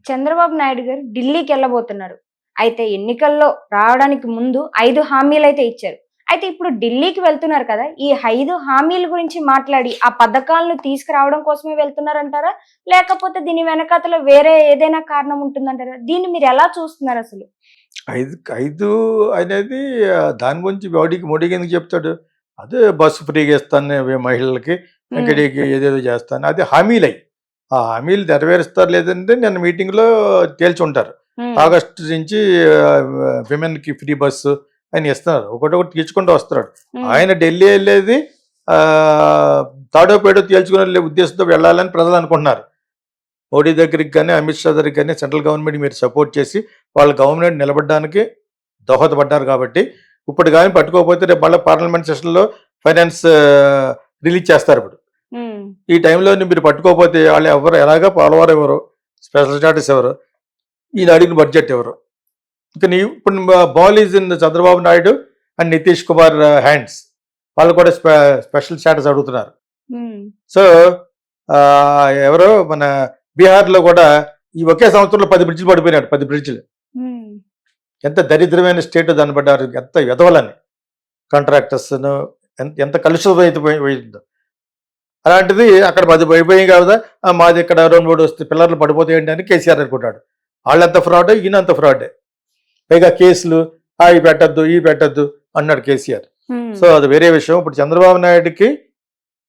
చంద్రబాబు నాయుడు గారు ఢిల్లీకి వెళ్ళబోతున్నారు. అయితే ఎన్నికల్లో రావడానికి ముందు 5 హామీలైతే ఇచ్చారు. అయితే ఇప్పుడు ఢిల్లీకి వెళ్తున్నారు కదా! ఈ 5 హామీల గురించి మాట్లాడి, ఆ పథకాలను తీసుకురావడం కోసమే వెళ్తున్నారంటారా? లేకపోతే దీని వెనకాతల వేరే ఏదైనా కారణం ఉంటుందంటారా? దీన్ని మీరెలా చూస్తున్నారసలు? 5 అనేది దాని గురించి మోడీకి ఎందుకు చెప్తాడు? అదే బస్సు ఫ్రీగా ఇస్తాను మహిళలకి, హ్మ్. ఇంకడికి ఏదేదో చేస్తాను. అది హామీలయి. ఆ హామీలు నెరవేరుస్తారు లేదంటే నిన్న మీటింగ్‌లో తేల్చుంటారు. హ్మ్. ఆగస్టు నుంచి విమెన్‌కి ఫ్రీ బస్సు అని ఇస్తున్నారు. ఒకటొకటి తీర్చుకుంటూ వస్తున్నాడు. హ్మ్. ఆయన ఢిల్లీ ఎళ్ళేది తాడో పేడో తేల్చుకునే ఉద్దేశంతో వెళ్ళాలని ప్రజలు అనుకుంటున్నారు. మోడీ దగ్గరికి గాని, అమిత్ షా దగ్గరికి గాని సెంట్రల్ గవర్నమెంట్‌కి మీరు సపోర్ట్ చేసి వాళ్ళ గవర్నమెంట్ నిలబడడానికి దోహదపడ్డారు కాబట్టి, ఇప్పుడు గాని పట్టుకోకపోతే రేపు మళ్ళా పార్లమెంట్ సెషన్‌లో ఫైనాన్స్ రిలీజ్ చేస్తారిప్పుడు. హ్మ్. ఈ టైంలో మీరు పట్టుకోకపోతే వాళ్ళు ఎవరు ఎలాగా పోలవరం ఇవ్వరు, స్పెషల్ స్టాటస్ ఇవ్వరు, ఈయన అడిగిన బడ్జెట్ ఇవ్వరు. ఇక ఇప్పుడు ball is in Chandrababu Naidu and Nitish Kumar hands. వాళ్ళు కూడా స్పెషల్ స్టాటస్ అడుగుతున్నారు. హ్మ్. సో ఎవరో మన బీహార్‌లో కూడా ఈ ఒకే సంవత్సరంలో 10 బ్రిడ్జిలు పడిపోయినాడు. 10 బ్రిడ్జిలు. హ్మ్. ఎంత దరిద్రమైన స్టేట్ దాన్ని పడ్డారు. ఎంత వెధవలని కాంట్రాక్టర్స్‌ను ఎంత కలుషితం అయితే పోయిందో. అలాంటిది అక్కడ 10 పడిపోయాయి కదా! మాది ఇక్కడ 2, 3 వస్తే పిల్లర్లు పడిపోతాయండి అని కేసీఆర్ అనుకుంటాడు. ఆళ్ళంత ఫ్రాడే, ఈయన అంత ఫ్రాడే. పైగా కేసులు అవి పెట్టొద్దు, ఇవి పెట్టొద్దు అన్నాడు కేసీఆర్. హ్మ్. సో అది వేరే విషయం. ఇప్పుడు చంద్రబాబు నాయుడుకి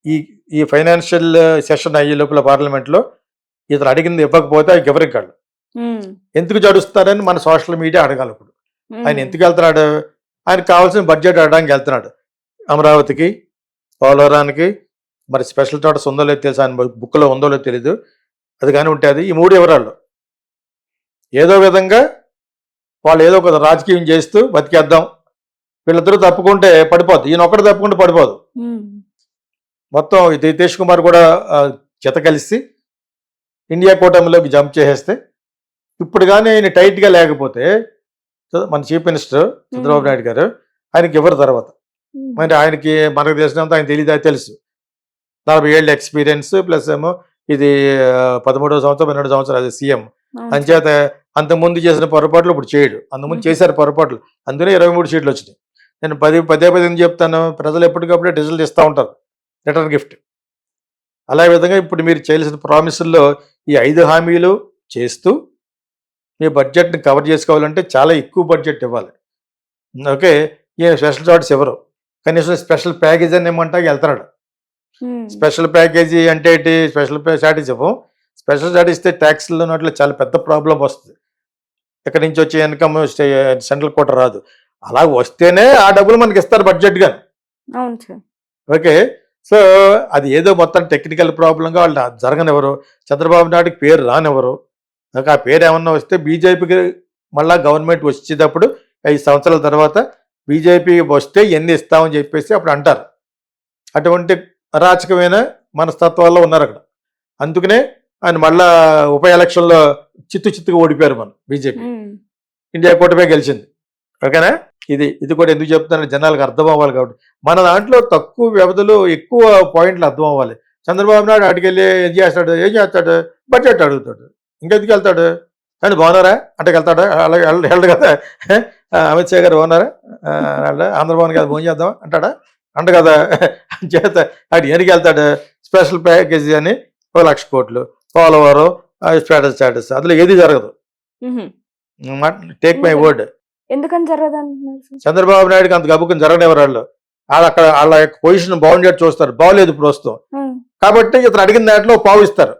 ఈ ఈ ఫైనాన్షియల్ సెషన్ అయ్యే లోపల పార్లమెంట్‌లో ఇతను అడిగింది ఇవ్వకపోతే అవి ఎవరికాళ్ళు. హ్మ్. ఎందుకు జడుస్తారని మన సోషల్ మీడియా అడగాలి ఇప్పుడు. ఆయన హ్మ్. ఎందుకు వెళ్తున్నాడు? ఆయనకు కావాల్సిన బడ్జెట్ అడగడానికి వెళ్తున్నాడు. అమరావతికి, పోలవరానికి మరి స్పెషల్ స్టాటస్ ఉందో లేదో తెలుసు. ఆయన బుక్‌లో ఉందో లేదో తెలీదు. అది గాని ఉంటే అది. ఈ 3 వివరాలు. ఏదో విధంగా వాళ్ళు ఏదో ఒక రాజకీయం చేస్తూ బతికేద్దాం. వీళ్ళిద్దరూ తప్పుకుంటే పడిపోద్ది. ఈయనొక్కడు తప్పుకుంటే పడిపోదు. హ్మ్. మొత్తం నితీష్ కుమార్ కూడా జత కలిసి ఇండియా కూటమిలోకి జంప్ చేసేస్తే ఇప్పుడు కానీ ఆయన టైట్‌గా లేకపోతే మన చీఫ్ మినిస్టర్ చంద్రబాబు నాయుడు గారు ఆయనకి ఇవ్వరు తర్వాత. హ్మ్. మరి ఆయనకి మనకు తెలిసినంత ఆయన తెలీదా తెలుసు. 40 ఏళ్ళ ఎక్స్‌పీరియన్స్ ప్లస్ ఏమో ఇది 13వ సంవత్సరం, 12 సంవత్సరాలు అది సీఎం. అవును సార్. అంచేత అంతకుముందు చేసిన పొరపాట్లు ఇప్పుడు చేయడు. అంతకుముందు చేశారు పొరపాట్లు. అందుకనే 23 సీట్లు వచ్చినాయి. నేను పదే ఎందుకు చెప్తాను, ప్రజలు ఎప్పటికప్పుడే రిజల్ట్ ఇస్తా ఉంటారు. Return gift. అలా విధంగా ఇప్పుడు మీరు చేయాల్సిన ప్రామిసుల్లో ఈ 5 హామీలు చేస్తూ మీ బడ్జెట్‌ని కవర్ చేసుకోవాలంటే చాలా ఎక్కువ బడ్జెట్ ఇవ్వాలి. ఓకే. ఈయన స్పెషల్ చార్ట్స్ ఇవ్వరు. కనీసం స్పెషల్ ప్యాకేజ్ అని ఇమ్మంటా వెళ్తున్నాడు. హ్మ్. స్పెషల్ ప్యాకేజీ అంటే ఏంటి? స్పెషల్ స్టాటస్ ఇవ్వం. స్పెషల్ స్టాటస్ ఇస్తే ట్యాక్స్‌లో వాటిలో చాలా పెద్ద ప్రాబ్లమ్ వస్తుంది. ఎక్కడి నుంచి వచ్చే ఇన్‌కమ్ సెంట్రల్ కోట రాదు. అలా వస్తేనే ఆ డబ్బులు మనకి ఇస్తారు బడ్జెట్‌గా. అవును సార్. ఓకే. సో, అది ఏదో మొత్తం టెక్నికల్ ప్రాబ్లమ్‌గా వాళ్ళు జరగనివ్వరు. చంద్రబాబు నాయుడుకి పేరు రానివ్వరు. ఆ పేరు ఏమన్నా వస్తే బీజేపీకి మళ్ళా గవర్నమెంట్ వచ్చేటప్పుడు 5 సంవత్సరాల తర్వాత బీజేపీ వస్తే ఎన్ని ఇస్తామని చెప్పేసి అప్పుడు అంటారు. అటువంటి అరాచకమైన మనస్తత్వాల్లో ఉన్నారక్కడ. అందుకనే ఆయన మళ్ళా ఉప ఎలక్షన్‌లో చిత్తుగా ఓడిపోయారు మనం బీజేపీ. హ్మ్. ఇండియా కూటమే గెలిచింది. ఓకేనా? ఇది కూడా ఎందుకు చెప్తున్నాను జనాలకు అర్థం అవ్వాలి కాబట్టి. మన దాంట్లో తక్కువ వ్యవధిలో ఎక్కువ పాయింట్లు అర్థం అవ్వాలి. చంద్రబాబు నాయుడు ఆడికెళ్ళి ఏం చేస్తాడు? బడ్జెట్ అడుగుతాడు. ఇంకెందుకు వెళ్తాడు? "ఏమండి బాగున్నారా?" అంటకెళ్తాడా? అలాగే వెళ్ళడు కదా! అమిత్ షా గారు బాగున్నారా? ఆంధ్రభవన్ గారు భోంచేద్దామా అంటాడా? అండు కదా! అంచేత ఆడు దేనికి వెళ్తాడు? స్పెషల్ ప్యాకేజీ అని ఓ 1,00,000 కోట్లు, పోలవరం, స్టాటస్ అందులో ఏది జరగదు. హుహు. టేక్ మై ఎందుకని? వర్డ్. ఎందుకని జరగదంటున్నారు సార్? చంద్రబాబు నాయుడుకి అంత గబుక్కుని జరగనివ్వరు వాళ్ళు. ఆళ్ళక్కడ ఆళ్ళ యొక్క పొజిషన్ బాగుండేట్టు చూస్తారు. బాగోలేదు ప్రస్తుతం. హ్మ్. కాబట్టి ఇతను అడిగిన దాంట్లో పావు ఇస్తారు.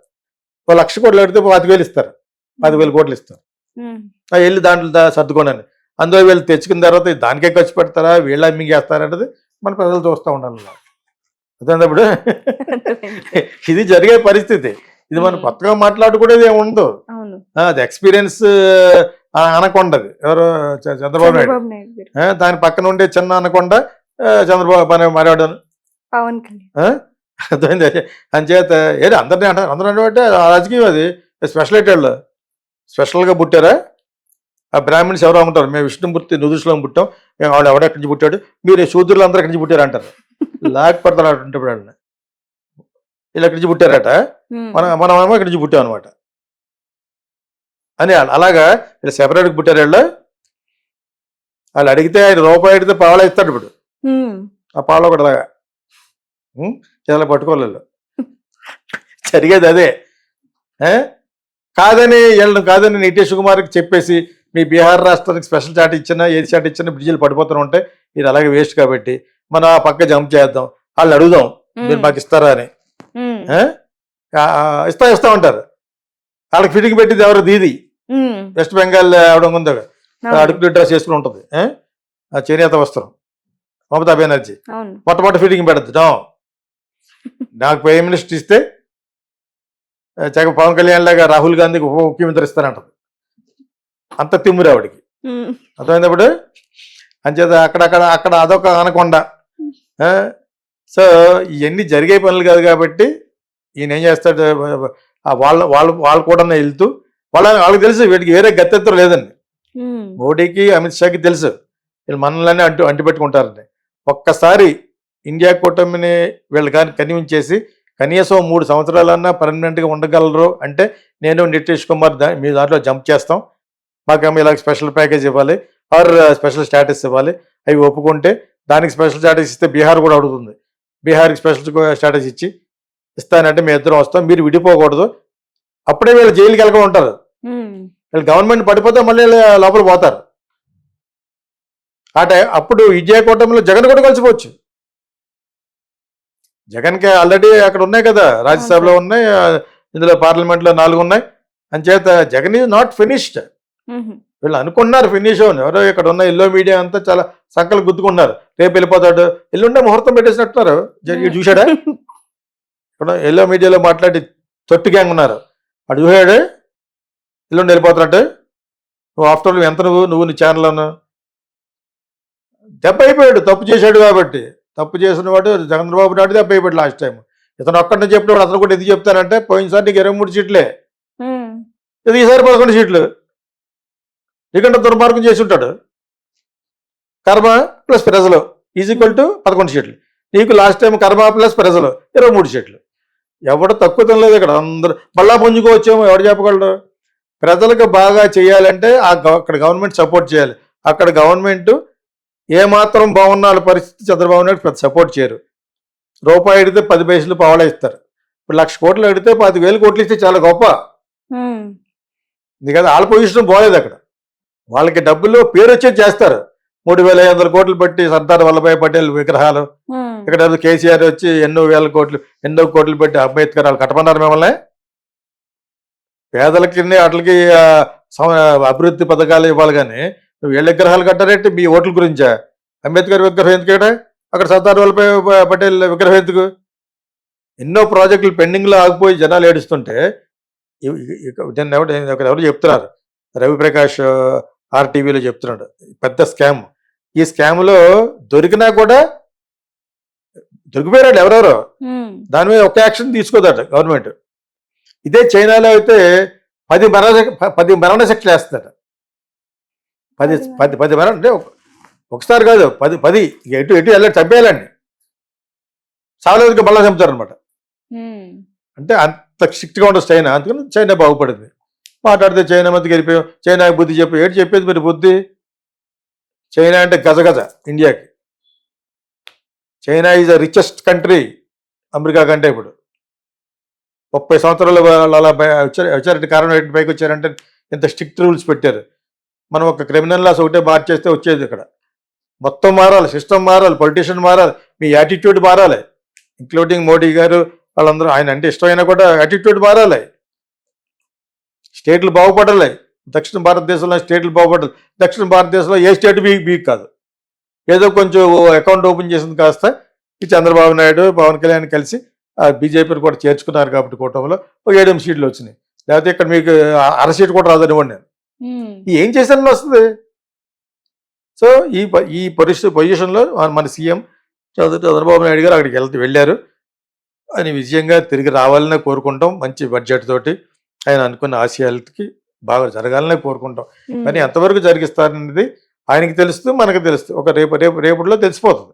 ఓ 1,00,000 కోట్లు అడిగితే 25,000 ఇస్తారు. 10,000 కోట్లు ఇస్తారు. హ్మ్. ఎళ్లి దాంట్లో సర్దుకోండని. అందులో వీళ్ళు తెచ్చుకున్న తర్వాత దానికే ఖర్చు పెడతారా? వీళ్ళే మింగేస్తారా అనేది మన ప్రజలు చూస్తా ఉండాలి. అర్థమైందా ఇప్పుడు? అర్థమైంది సార్. ఇది జరిగే పరిస్థితి. ఇది మనం హ్మ్. కొత్తగా మాట్లాడుకునేది ఏమి ఉండదు. అవును. అది ఎక్స్‌పీరియన్స్ అనకొండది. ఎవరు? చంద్రబాబు నాయుడు. చంద్రబాబు నాయుడు గారు. దాని పక్కన ఉండే చిన్న అనకొండ చంద్రబాబు అనే మరాడను. పవన్ కళ్యాణ్. అర్థమైంది. అంచేత ఏది అందరినీ అంటారు. అందరూ అంటే రాజకీయం అది. స్పెషలిటీల్లో స్పెషల్‌గా పుట్టారా? ఆ బ్రాహ్మిన్స్ ఎవరో ఉంటారు. మేము విష్ణుమూర్తి నుదురులో పుట్టాం. వాడు ఎవడెక్కడి నుంచి పుట్టాడు? మీరు శూద్రులు అందరూ ఎక్కడి నుంచి పుట్టారు అంటారు. లేకపోతే వాళ్ళని వీళ్ళు ఎక్కడి నుంచి పుట్టారట. హ్మ్. మనమేమో ఇక్కడి నుంచి పుట్టాం అనమాట. అని అలాగా వీళ్ళు సెపరేట్గా పుట్టారు వాళ్ళు అడిగితే ఆయన రూపాయి అడిగితే పావలా ఇస్తాడు ఇప్పుడు ఆ పావలా కూడా అలాగా చాలా పట్టుకోలేదు జరిగేది అదే కాదని నితీష్ కుమార్కి చెప్పేసి మీ బీహార్ రాష్ట్రానికి స్పెషల్ చాట్ ఇచ్చినా ఏది చాట్ ఇచ్చినా బ్రిడ్జిలు పడిపోతూ ఉంటాయి ఇది అలాగే వేస్ట్ కాబట్టి మనం ఆ పక్క జంప్ చేద్దాం వాళ్ళని అడుగుదాం మీరు మాకు ఇస్తారా అని ఇస్తా ఉంటారు వాళ్ళకి ఫిటింగ్ పెట్టింది ఎవరు దీది వెస్ట్ బెంగాల్ ఆవిడ ఉందా అడుగు డ్రెస్ చేసుకుని ఉంటుంది ఆ చేనేత వస్త్రం మమతా బెనర్జీ మొట్టమొదటి ఫిటింగ్ పెడద్దు నాకు ప్రైమ్ మినిస్టర్ ఇస్తే పవన్ కళ్యాణ్ లాగా రాహుల్ గాంధీకి ఉప ముఖ్యమంత్రి ఇస్తానంటది అంత తిమ్మురు ఆవిడికి అర్థమైనప్పుడు అంచేత అక్కడ అదొక అనకొండ సో ఇవన్నీ జరిగే పనులు కాదు కాబట్టి ఈయన ఏం చేస్తాడు వాళ్ళు కూడా వెళ్తూ వాళ్ళకి తెలుసు వీటికి వేరే గత్యెత్తు లేదండి మోడీకి అమిత్ షాకి తెలుసు వీళ్ళు మనల్ని అంటిపెట్టుకుంటారండి ఒక్కసారి ఇండియా కూటమిని వీళ్ళు కానీ కన్విన్స్ చేసి కనీసం 3 సంవత్సరాలన్నా పర్మనెంట్గా ఉండగలరు అంటే నేను నితీష్ కుమార్ మీ దాంట్లో జంప్ చేస్తాం మాకేమో ఇలా స్పెషల్ ప్యాకేజ్ ఇవ్వాలి ఆర్ స్పెషల్ స్టాటస్ ఇవ్వాలి అవి ఒప్పుకుంటే దానికి స్పెషల్ స్టాటస్ ఇస్తే బీహార్ కూడా అడుగుతుంది బీహార్కి స్పెషల్ స్టాటస్ ఇచ్చి ఇస్తానంటే మేము ఇద్దరం వస్తాం మీరు విడిపోకూడదు అప్పుడే వీళ్ళు జైలుకి వెళ్ళక ఉంటారు వీళ్ళు గవర్నమెంట్ పడిపోతే మళ్ళీ లోపల పోతారు అప్పుడు విజయ కూటమిలో జగన్ కూడా కలిసిపోవచ్చు జగన్కి ఆల్రెడీ అక్కడ ఉన్నాయి కదా రాజ్యసభలో ఉన్నాయి ఇందులో పార్లమెంట్లో 4 ఉన్నాయి అంచేత జగన్ ఈజ్ నాట్ ఫినిష్డ్ వీళ్ళు అనుకున్నారు ఫినిష్ అని ఎవరో ఇక్కడ ఉన్న ఎల్లో మీడియా అంతా చాలా సంకలు గుద్దుకున్నారు రేపు వెళ్ళిపోతాడు ఎల్లుండే ముహూర్తం పెట్టేసినట్టున్నారు చూశాడా ఇక్కడ ఎల్లో మీడియాలో మాట్లాడి తొట్టి గ్యాంగ్ ఉన్నారు అటు చూసాడు ఎల్లుండి వెళ్ళిపోతున్నట్టు నువ్వు ఆఫ్టర్ ఎంత నువ్వు నీ ఛానల్ అన్నా దెబ్బ అయిపోయాడు తప్పు చేశాడు కాబట్టి తప్పు చేసిన వాడు చంద్రబాబు నాయుడు దెబ్బ అయిపోయాడు లాస్ట్ టైం ఇతను ఒక్కడిని చెప్పినప్పుడు అతను కూడా ఎందుకు చెప్తానంటే పోయినసారి నీకు 23 సీట్లే ఇది ఈసారి 11 సీట్లు నీకంటే దుర్మార్గం చేసి ఉంటాడు కర్మ ప్లస్ ప్రజలు ఈక్వల్ టు 11 సీట్లు నీకు లాస్ట్ టైం కర్మ ప్లస్ ప్రజలు 23 సీట్లు ఎవడు తక్కువ తినలేదు ఇక్కడ అందరూ మళ్ళా పుంజుకోవచ్చేమో ఎవడు చెప్పగలడు ప్రజలకు బాగా చేయాలంటే అక్కడ గవర్నమెంట్ సపోర్ట్ చేయాలి అక్కడ గవర్నమెంట్ ఏమాత్రం బాగున్న పరిస్థితి చంద్రబాబు నాయుడు పెద్ద సపోర్ట్ చేయరు రూపాయి అడిగితే 10 పైసలు పావలా ఇస్తారు ఇప్పుడు 1,00,000 కోట్లు అడిగితే 10,000 కోట్లు ఇస్తే చాలా గొప్ప ఎందుకంటే వాళ్ళ పొజిషన్ పోలేదు అక్కడ వాళ్ళకి డబ్బులు పేరు వచ్చేది చేస్తారు 3,500 కోట్లు పెట్టి సర్దార్ వల్లభాయ్ పటేల్ విగ్రహాలు ఇక్కడ కేసీఆర్ వచ్చి ఎన్నో కోట్లు పెట్టి అంబేద్కర్ వాళ్ళు కట్టమన్నారు మిమ్మల్ని పేదలకి వాటికి అభివృద్ధి పథకాలు ఇవ్వాలి కానీ నువ్వు వీళ్ళ విగ్రహాలు కట్టారంటే మీ ఓట్ల గురించా అంబేద్కర్ విగ్రహం ఎందుకంటే అక్కడ సర్దార్ వల్లభాయ్ పటేల్ విగ్రహం ఎందుకు ఎన్నో ప్రాజెక్టులు పెండింగ్లో ఆగిపోయి జనాలు ఏడుస్తుంటే ఎవరు చెప్తున్నారు రవిప్రకాష్ ఆర్టీవీలో చెప్తున్నాడు పెద్ద స్కామ్ ఈ స్కామ్లో దొరికినా కూడా దొరికిపోయాడు ఎవరెవరో దాని మీద ఒక యాక్షన్ తీసుకోదట గవర్నమెంట్ ఇదే చైనాలో అయితే 10 మరణ శిక్షలు వేస్తుందట 10 మరణ అంటే ఒకసారి కాదు 10 ఎటు వెళ్ళి చంపేయాలండి సావలేదుగా మళ్ళా చంపుతారు అనమాట అంటే అంత స్ట్రిక్ట్గా ఉంటుంది చైనా అందుకని చైనా బాగుపడింది మాట్లాడితే చైనా మధ్యకి వెళ్ళిపోయాం చైనాకి బుద్ధి చెప్పేది మరి బుద్ధి చైనా అంటే గజగజ ఇండియాకి China is the richest country America కంటే ఇప్పుడు 30 సంవత్సరాలు అలా వచ్చారంటే కారణం ఏంటి పైకి వచ్చారంటే ఇంత స్ట్రిక్ట్ రూల్స్ పెట్టారు మనం ఒక క్రిమినల్ లాస్ ఒకటే మార్చేస్తే వచ్చేది ఇక్కడ మొత్తం మారాలి సిస్టమ్ మారాలి పొలిటీషియన్ మారాలి మీ యాటిట్యూడ్ మారాలి ఇంక్లూడింగ్ మోడీ గారు వాళ్ళందరూ ఆయన అంటే ఇష్టమైనా కూడా యాటిట్యూడ్ మారాలి స్టేట్లు బాగుపడాలి దక్షిణ భారతదేశంలో స్టేట్లు బాగుపడాలి దక్షిణ భారతదేశంలో ఏ స్టేట్ వీక్ కాదు ఏదో కొంచెం అకౌంట్ ఓపెన్ చేసింది కాస్త ఈ చంద్రబాబు నాయుడు పవన్ కళ్యాణ్ కలిసి బీజేపీని కూడా చేర్చుకున్నారు కాబట్టి కూటమిలో ఒక 7 సీట్లు వచ్చినాయి లేకపోతే ఇక్కడ మీకు 1/2 సీట్ కూడా రాదనివ్వండి నేను ఏం చేశానని వస్తుంది సో ఈ పొజిషన్లో మన సీఎం చంద్రబాబు నాయుడు గారు అక్కడికి వెళ్ళారు ఆయన విజయంగా తిరిగి రావాలనే కోరుకుంటాం మంచి బడ్జెట్ తోటి ఆయన అనుకున్న ఆశయాలకి బాగా జరగాలనే కోరుకుంటాం కానీ ఎంతవరకు జరిగిస్తారనేది ఆయనకి తెలుస్తూ మనకు తెలుస్తుంది ఒక రేపటిలో తెలిసిపోతుంది